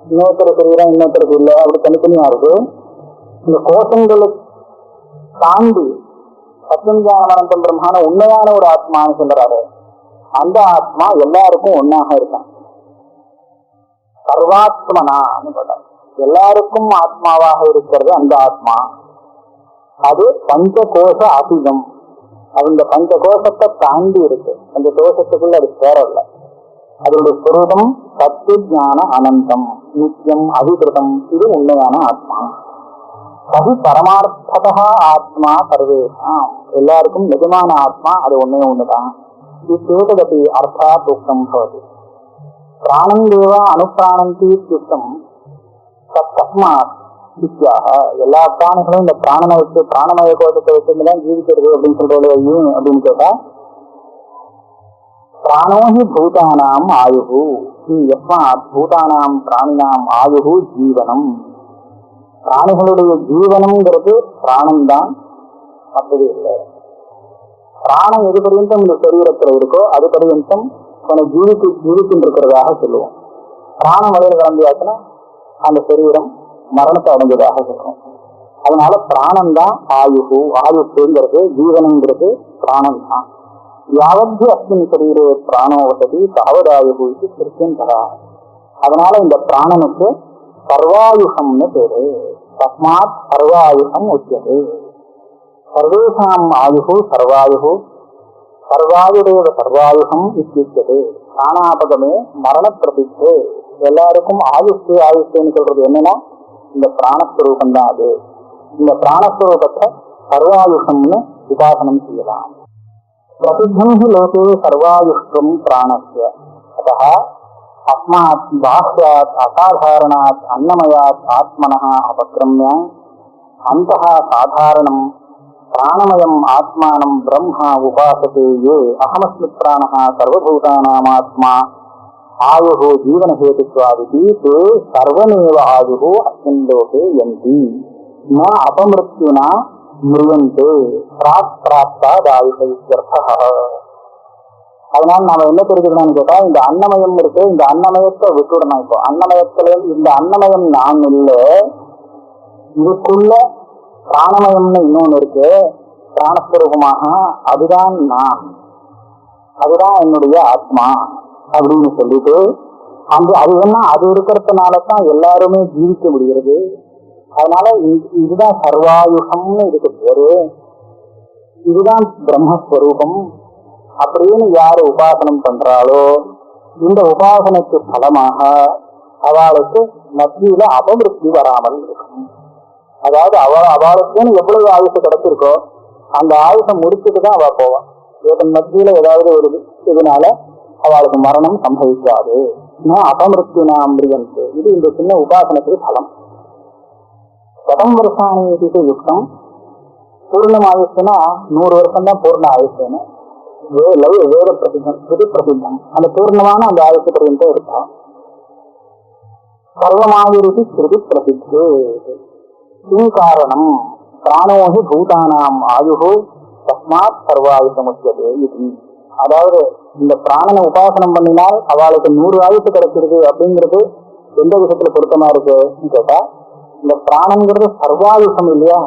[SPEAKER 2] இன்னொருத்தர் சரீரம் இன்னொருத்தருக்கு இல்லை, அப்படி தனித்தனியா இருக்கு. இந்த கோஷங்களை தாண்டி சத்யஞானந்தம் பிரம்மான உண்மையான ஒரு ஆத்மான்னு சொல்றாரு. அந்த ஆத்மா எல்லாருக்கும் ஒன்னாக இருக்கான். சர்வாத்மனான்னு சொல்றாரு. எல்லாருக்கும் ஆத்மாவாக இருக்கிறது அந்த ஆத்மா. அது பஞ்சகோஷ அதிகம். அந்த பஞ்சகோஷத்தை தாண்டி இருக்கு. அந்த கோஷத்துக்குள்ள அது சேரல. அதனுடைய சுரூபம் சத்யஞான அனந்தம், நித்தியம், அவிகிருதம். இது உண்மையான ஆத்மா. அது பரமார்த்ததா ஆத்மா சர்வேஷாம். எல்லாருக்கும் நிஜமான ஆத்மா அது ஒன்னே ஒண்ணுதான். இத்தேதகதி அர்த்தாத் உக்தம் பவதி. பிராணம் தேவா அனுப்பிராணந்தி இத்தியுக்தம் தஸ்மாத் வித்யாக. எல்லா பிராணிகளும் இந்த பிராணனை வச்சு, பிராணமய கோஷத்தை வச்சுதான் ஜீவிக்கிறது அப்படின்னு சொல்றது ஏன் அப்படின்னு கேட்டா, பிராணோஹி பூதானாம் ஆயுஹு யஸ்மாத் பூதானாம் பிராணினாம் ஆயுஹு ஜீவனம். பிராணிகளுடைய ஜீவனம்ங்கிறது பிராணம் தான், அப்படி இல்லை. பிராணம் எது பரியந்தம் இந்த சரீரத்தில் இருக்கோ அது பரியந்தம் ஜீவிக்கின்ற இருக்கிறதாக சொல்லுவோம். பிராணம் வரையில் கிளம்பியாச்சுன்னா அந்த சரீரம் மரணத்தை அடைஞ்சதாக சொல்றோம். அதனால பிராணம் தான் ஆயுகு. ஆயுஷுங்கிறது, ஜீவனங்கிறது பிராணம் தான். யாவத்து அஸ்மின் சரீரே பிராணோ வசதி தாவதாயுகு இது கிருத்தியம் தரா. அதனால இந்த பிராணனுக்கு சர்வாயுஷம்னு பேரு. தஸ்மாத் சர்வாயுஷம் உச்சது. சர்வேஷாம் ஆயுகு சர்வாயுகு சர்வாயுடேவ சர்வாயுஷம் இத்தியுச்சது. பிராணாபகமே மரண பிரதிஷ்டே. எல்லாருக்கும் ஆயுஷ்டு ஆயுஷ்டுன்னு சொல்றது என்னன்னா இந்த பிராணஸ்வரூபம் தான். அது இந்த பிராணஸ்வரூபத்தை சர்வாயுஷம்னு உபாசனம் செய்யலாம். பிரசித்தம் ஹி லோகே சர்வாயுஷ்டம் பிராணஸ்ய. அத்தः அஸ்மாத் பாஹ்யாத் அசாதாரணாத் அன்னமயாத் ஆத்மனः அபக்ரம்ய அந்தः சாதாரணம் பிராணமயம் ஆத்மானம் பிரம்மா உபாசதே யே அஹமஸ்மி பிராணः சர்வபூதானாம் ஆத்மா ஆயுஹு ஜீவனஹேதுத்வாதிதி தே சர்வமேவ ஆயுஹு அஸ்மின் லோகே யந்தி ந அபமிருத்யுனா மிருயந்தே பிராக் பிராப்தாத் ஆயுஷ இத்யர்த்தः. அதனால நாம என்ன தெரிஞ்சுக்கணும்னு கேட்டா, இந்த அன்னமயம் இருக்கு, இந்த அன்னமயத்தை விட்டுடணும். இப்போ அன்னமயத்துல இந்த அன்னமயம் நான் இல்லை, இதுக்குள்ள பிராணமயம்னு இன்னொன்னு இருக்கு பிராணஸ்வரூபமாக. அதுதான் நான், அதுதான் என்னுடைய ஆத்மா அப்படின்னு சொல்லிட்டு அது என்ன, அது இருக்கிறதுனாலதான் எல்லாருமே ஜீவிக்க முடிகிறது. அதனால இதுதான் சர்வாயுஷம்னு இதுக்கு பேரு. இதுதான் பிரம்மஸ்வரூபம் அப்படின்னு யாரு உபாசனம் பண்றாளோ இந்த உபாசனைக்கு பலமாக அவளுக்கு மத்தியில அபமிருத்தி வராமல் இருக்கும். அதாவது அவளுக்குன்னு எவ்வளவு ஆயுசு கிடைச்சிருக்கோ அந்த ஆயுசை முடிச்சுட்டு தான் அவ போவான். இதன் மத்தியில ஏதாவது ஒரு இதனால அவளுக்கு மரணம் சம்பவிக்காது. அபமிருத்தினா அம்பிரியன்ட்டு. இது இந்த சின்ன உபாசனத்துக்கு பலம். சதம் வருஷானி யுக்தம். பூர்ணம் ஆயுஷ்னா 100 வருஷம் தான் பூர்ண ஆயுஷ்னு. வேத பிரசித்தம் ஸ்ருதி பிரசித்தம் அந்த பூர்ணமான அந்த ஆயுஷ பரியந்தம் இருக்கும். சர்வமாயுருதி ஸ்ருதி பிரசித்து கிம் காரணம் பிராணோஹி பூதானாம் ஆயுஹு தஸ்மாத் சர்வாயுஷமுச்சதே இது. அதாவது இந்த பிராணனை உபாசனம் பண்ணினால் அவளுக்கு 100 ஆயுசு கிடைச்சிருக்கு அப்படிங்கிறது எந்த விஷயத்துல பொருத்தமா இருக்குன்னு கேட்டா, இந்த பிராணங்கிறது சர்வாயுஷம் இல்லையா,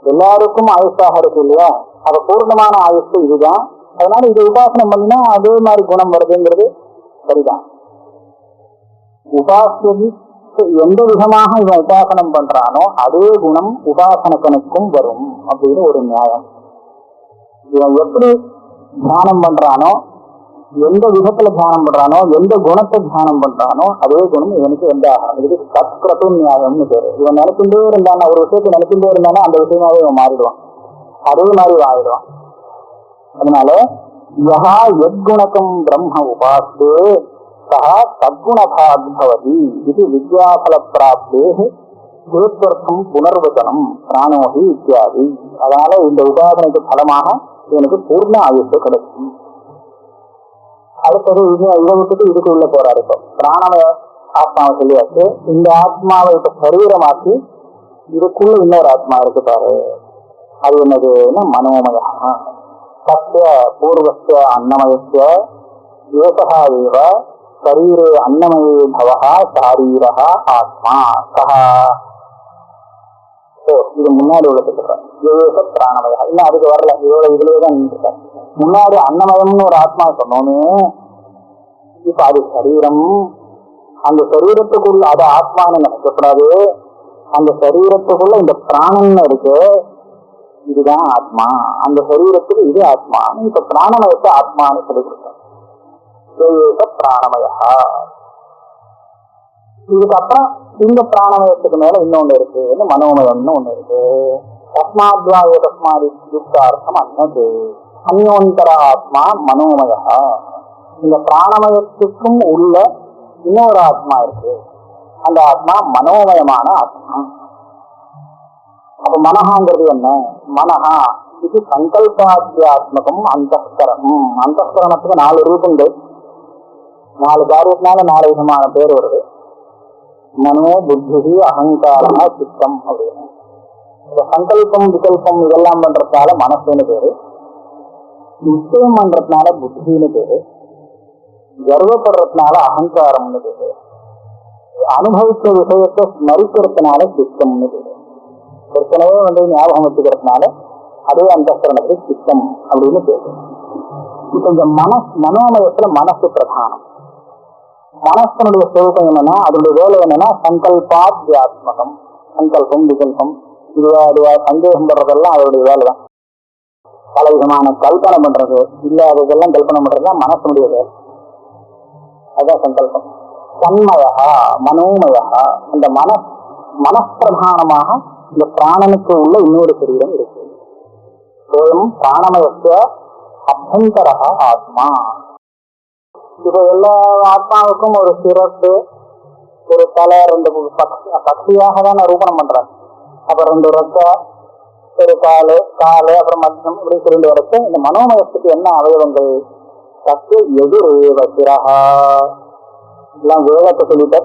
[SPEAKER 2] எல்லாருக்கும் ஆயுஷாக இருக்கு இல்லையா, அது பூர்ணமான ஆயுஷு இதுதான். அதனால இதை உபாசனம் பண்ணினா அதே மாதிரி குணம் வருதுங்கிறது சரிதான். உபாசனி எந்த விதமாக இவன் உபாசனம் பண்றானோ அதே குணம் உபாசனக்கனுக்கும் வரும் அப்படின்னு ஒரு நியாயம். இவன் எப்படி தியானம் பண்றானோ, எந்த விதத்துல தியானம் பண்றானோ, எந்த குணத்தை தியானம் பண்றானோ அதே குணம் இவனுக்கு எந்த ஆகணும். இதுக்கு சத்கிரது நியாயம்னு பேரு. இவன் நினைச்சுட்டே இருந்தானா, ஒரு விஷயத்தை நினைச்சுட்டே இருந்தானா அந்த விஷயமாவே இவன் மாறிடுவான், அதே மாதிரி ஆயிடுவான். அதனால யஹா யத்குணகம் பிரம்ம உபாஸ்தே சஹா சத்குணபாக் பவதி இது வித்யாபல பிராப்தே ஹேத்வர்த்தம் புனர்வச்சனம் பிராணோஹி இத்தியாதி. அதனால இந்த உபாசனைக்கு பலமாக இவனுக்கு பூர்ண ஆயுஷு கிடைக்கும். அடுத்தது இதை விட்டுட்டு இதுக்கு உள்ள போறாரு. இப்போ பிராணமய ஆத்மாவை சொல்லியாச்சு. இந்த ஆத்மாவை இப்ப சரீரமாக்கி இதுக்குள்ள இன்னொரு ஆத்மா இருக்கு பாரு, அது என்னதுன்னா மனோமய. தஸ்ய பூர்வஸ்ய அன்னமயஸ்ய ஏகஹ ஏவ சரீரே அன்னமயே பவஹ சாரீரஹ ஆத்மா சஹா. இது முன்னாடி உள்ள ஏக பிராணமய. இன்னும் அதுக்கு வரல, இதோட இதுலயேதான் நின்றுட்டேன். முன்னாடி அன்னமயம்னு ஒரு ஆத்மா சொன்னோமே, இப்ப அது சரீரம். அந்த சரீரத்துக்குள்ள அது ஆத்மான்னு நினைக்கக்கூடாது. அந்த சரீரத்துக்குள்ள இந்த பிராணன் இருக்கு, இதுதான் ஆத்மா. அந்த சரீரத்துக்கு இது ஆத்மா. இப்ப பிராணமயத்தை ஆத்மான்னு சொல்லி கொடுத்தேன். பிராணமயா. இதுக்கப்புறம் இந்த பிராணமயத்துக்கு மேல இன்னொன்னு இருக்கு, மனோமயம்னு ஒண்ணு இருக்கு. தஸ்மாத்வாய தஸ்மாதி யுக்தார்த்தம் அன்னது அந்யோந்தர ஆத்மா மனோமய. இந்த பிராணமயத்துக்கும் உள்ள இன்னொரு ஆத்மா இருக்கு, அந்த ஆத்மா மனோமயமான ஆத்மா. அப்ப மனஹாங்கிறது என்ன? மனஹா இது சங்கல்பாத்தியாத்மகம் அந்தஸ்கரணம். அந்தஸ்கரணத்துக்கு 4 ரூபங்கள், 4 காரியத்தினால 4 விதமான பேர் வருது. மனோ புத்தி அகங்காரா சித்தம் அப்படின்னு. இந்த சங்கல்பம் விகல்பம் இதெல்லாம் பண்றதுனால மனசுன்னு பேரு, நிச்சயம் பண்றதுனால புத்தின்னு பேரு, கர்வப்படுறதுனால அகங்காரம்னு பேரு, அனுபவிச்ச விஷயத்தை ஸ்மரிக்கிறதுனால சித்தம்னு பேரு. ஏற்கனவே ஞாபகம் வச்சுக்கிறதுனால அதே அந்தஸ்கரணத்துக்கு சித்தம் அப்படின்னு பேரு. இப்ப இந்த மனோமயத்துல மனசு பிரதானம். மனசனுடைய சுரூபம் என்னன்னா, அதனுடைய வேலை என்னன்னா சங்கல்பாத்யாத்மகம். சங்கல்பம் விகல்பம் இதுவா அதுவா சந்தேகம் பண்றதெல்லாம் அதனுடைய வேலைதான். பல விதமான கல்பனை பண்றது, இல்லாததெல்லாம் கல்பனை பண்றதுதான் மனசனுடைய வேலை. அதுதான் சங்கல்பம். தன்மயா மனோமயா. அந்த மனப்பிரதானமாக இந்த பிராணனுக்கு உள்ள இன்னொரு சரீரம் இருக்கு. பிராணமயத்திய அபந்தர ஆத்மா. இப்ப எல்லா ஆத்மாவுக்கும் ஒரு சிறப்பு, ஒரு தலை, 2 பக்தியாக தான் ரூபணம் பண்றாங்க. அப்புறம் 2 ரெக்க, ஒரு காலு, அப்புறம் மத்தியம், இப்படி 2 வரைக்கும். இந்த மனோமயத்துக்கு என்ன அவயவங்கள்? சத்து எதிரேவ சிரஹா. எல்லாம் வேதத்தை சொல்லிட்ட.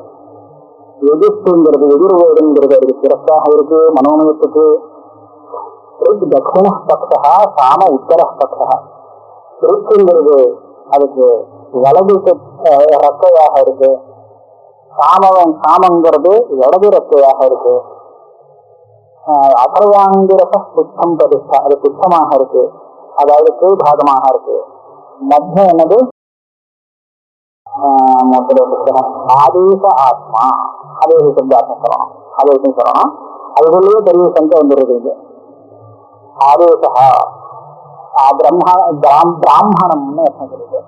[SPEAKER 2] எதிர்ப்புங்கிறது எதிர்வேடுங்கிறது அதுக்கு சிறப்பாக இருக்கு மனோமயத்துக்கு. தட்சிண பக்தா சாம உத்தர பக்தா. திருக்குங்கிறது அதுக்கு வலது ரக்கையாக இருக்கு. சாமங்கிறது இடது ரக்கையாக இருக்கு. அபர்வாங்கிரச புத்தம் பிரதிஷ்டா, அது புத்தமாக இருக்கு, அதாவது கீழ்பாகமாக இருக்கு. மத்தியம் என்னது? ஆதேச ஆத்மா. ஆதேச சப்தார்த்தம் சொல்லணும். ஆதேசம் சொல்லணும். அதுக்குள்ளேயே பெரிய சங்கை வந்துருது. ஆதேசா பிராமணம்னு அர்த்தம் சொல்லுது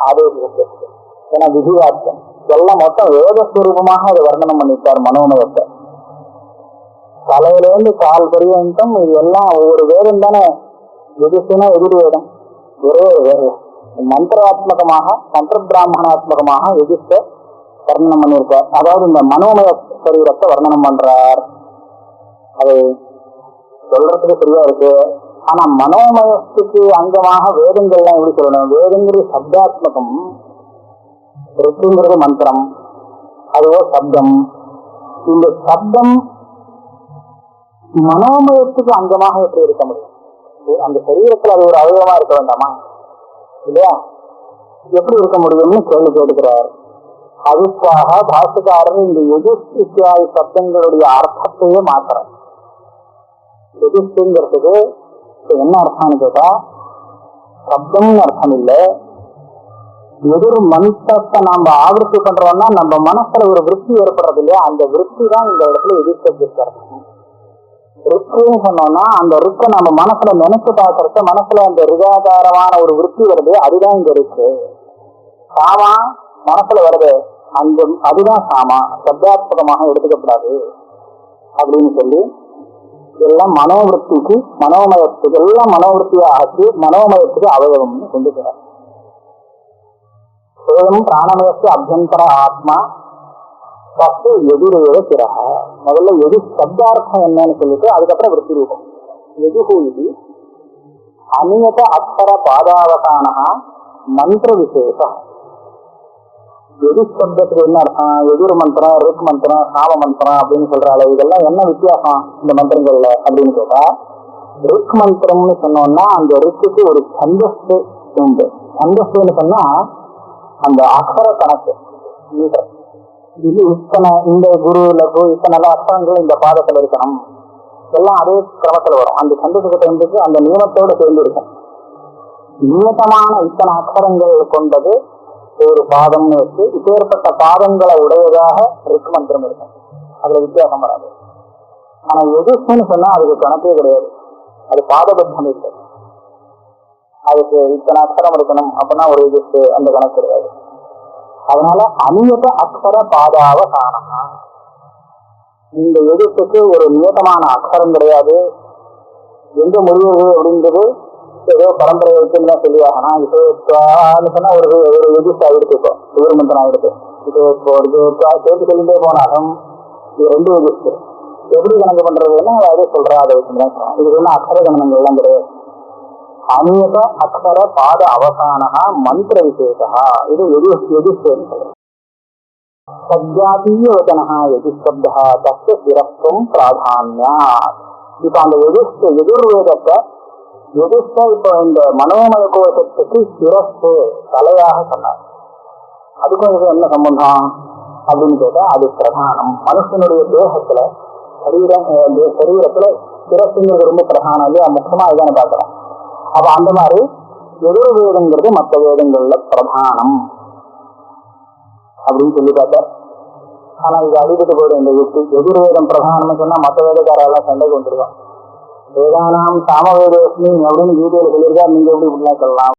[SPEAKER 2] ஆதேசத்துக்கு. ஏன்னா விதிவாக்கியம் எல்லாம் மொத்தம் வேதஸ்வரூபமாக அதை வர்ணனம் பண்ணிட்டார் மனோமயத்தை. தலையிலேருந்து கால் பரியந்தம் இது எல்லாம் ஒவ்வொரு வேதம் தானே. எதிர்னா எதிர்வேதம், ஒரே ஒரு வேதம். மந்திராத்மகமாக மந்திர பிராமணாத்மகமாக எதிர்த்த வர்ணனம் பண்ணியிருக்கார். அதாவது இந்த மனோமய சரீரத்தை வர்ணனம் பண்றார். அது சொல்றதுக்கு சரியா இருக்கு. ஆனா மனோமயத்துக்கு அங்கமாக வேதங்கள்லாம் எப்படி சொல்லணும்? வேதங்கிறது சப்தாத்மகம், ருக்குங்கிறது மந்திரம், அதுவோ சப்தம். இந்த சப்தம் மனோமயத்துக்கு அங்கமாக எப்படி இருக்க முடியும்? அந்த சரீரத்தில் அது ஒரு அவயவமா இருக்க வேண்டாமா? இல்லையா? எப்படி இருக்க முடியும்னு கேள்வி கேட்கிறார். அதுக்காக பாஷக்காரர் இந்த எதிர்த்தியாய் சப்தங்களுடைய அர்த்தத்தையே மாத்துறார். எதிர்த்துங்கிறதுக்கு என்ன அர்த்தம்னு கேட்டா, சப்தம்னு அர்த்தம் இல்லை. எதிர் மந்திரத்தை நாம ஆவர்த்தி பண்றோம்னா நம்ம மனசுல ஒரு விருத்தி ஏற்படுறது இல்லையா, அந்த விருத்தி தான் இந்த இடத்துல எதிர்த்து அர்த்தம். ருக்குன்னு சொன்னோம்னா அந்த ருக்கை நம்ம மனசுல நினைச்சு பார்க்கறத, மனசுல அந்த ரிதாகாரமான ஒரு விருத்தி வருது, அதுதான் இங்க இருக்கு. சாமா மனசுல வருது, அந்த அதுதான் சாமா, சப்தாத்மகமாக எடுத்துக்கப்படாது அப்படின்னு சொல்லி எல்லாம் மனோவிற்த்திக்கு, மனோமயத்துக்கு எல்லாம் மனோவிற்த்தியா ஆக்கி மனோமயத்துக்கு அவயவம்னு கொண்டுக்கிறார். சேதம் பிராணமயத்து அபியந்தர ஆத்மா பத்து எதிரேவ பிறக. முதல்ல எது சப்தார்த்தம் என்னன்னு சொல்லிட்டு அதுக்கப்புறம் விருத்தி ரூபம். எதுகு இது அநியத அக்ஷர பாதாவசான மந்திர விசேஷம். எது சப்தத்துக்கு என்ன அர்த்தம்? எதிர் மந்திரம், ரிக் மந்திரம், சாம மந்திரம் அப்படின்னு சொல்றாங்க. இதெல்லாம் என்ன வித்தியாசம் இந்த மந்திரங்கள்ல அப்படின்னு கேட்டா, ரிக் மந்திரம்னு சொன்னோம்னா அந்த ரிக்குக்கு ஒரு சந்தஸ்து உண்டு. சந்தஸ்துன்னு சொன்னா அந்த அக்ஷர கணக்கு. இது இத்தனை, இந்த குரு லகு இத்தனை அர்த்தங்கள் இந்த பாதத்துல இருக்கணும், எல்லாம் அதே கிரமத்துல வரும். அந்த சந்தஸ்துக்கு இருந்துட்டு அந்த நியமத்தோடு சேர்ந்து இருக்கும். நியமமான இத்தனை அக்ஷரங்கள் கொண்டது ஒரு பாதம்னு வச்சு இப்பேற்பட்ட பாதங்களை உடையதாக ரிக் மந்திரம் இருக்கும். அதுல வித்தியாசம் வராது. ஆனா எதிர்ப்புன்னு சொன்னா அதுக்கு கணக்கே கிடையாது, அது பாதபத்தம் இல்லை. அதுக்கு இத்தனை அக்ஷரம் இருக்கணும் அப்படின்னா ஒரு எதிர்ப்பு, அந்த கணக்கு கிடையாது. அதனால அநியத அக்ஷர பாதாவசானமா, இந்த எதிர்ப்புக்கு ஒரு நியதமான அக்ஷரம் கிடையாது. எங்க முடிவு அப்படின்றது ஏதோ பரம்பரை இருக்குன்னு தான் சொல்லுவாங்கன்னா, இது சொன்னா ஒரு எதிர்ப்பு ஆகிருக்கு. இப்போ உயர்மந்திரம் ஆகிருக்கு. இது சேர்த்து சொல்லிட்டே போனாலும் இது ரெண்டு எதிர்ப்பு. எப்படி கணக்கு பண்றதுன்னா அதே சொல்றா, அதை வச்சுதான் சொல்றோம். இது ஒன்றும் அக்ஷர கணங்கள் எல்லாம் கிடையாது. அநியத அக்ஷர பாத அவசானா மந்திர விசேஷா, இது எதிர்ப்புன்னு சொல்றோம். சப்ஜாதீய வச்சனா எதிர்சப்தா தஸ்ய சிரஸ்துவம் பிராதான்யா. இப்ப அந்த எதிர்வேதத்தை எதிர்த்த இப்ப இந்த மனோமய கோஷத்துக்கு சிரஸ்து தலையாக சொன்னார். அதுக்கும் இது என்ன சம்பந்தம் அப்படின்னு கேட்டா, அது பிரதானம். மனுஷனுடைய தேகத்துல சரீரத்துல சிரஸ்துங்கிறது ரொம்ப பிரதானம். இல்லையா? முக்கியமா இதான பாக்குறோம். அப்ப அந்த மாதிரி எதிர்வேதங்கிறது மற்ற வேதங்கள்ல பிரதானம் அப்படின்னு சொல்லி பார்த்தார். ஆனா இது அடிபட்டு போயிடும் இந்த யுக்தி. எதிர்வேதம் பிரதானம்னு சொன்னா மற்ற வேதக்காரெல்லாம் சண்டைக்கு வந்துருவான். வேதானாம் சாமவேதோஸ்மி அப்படின்னு கீதையில சொல்லியிருக்கா, நீங்க எப்படி இப்படிலாம் சொல்லலாம்?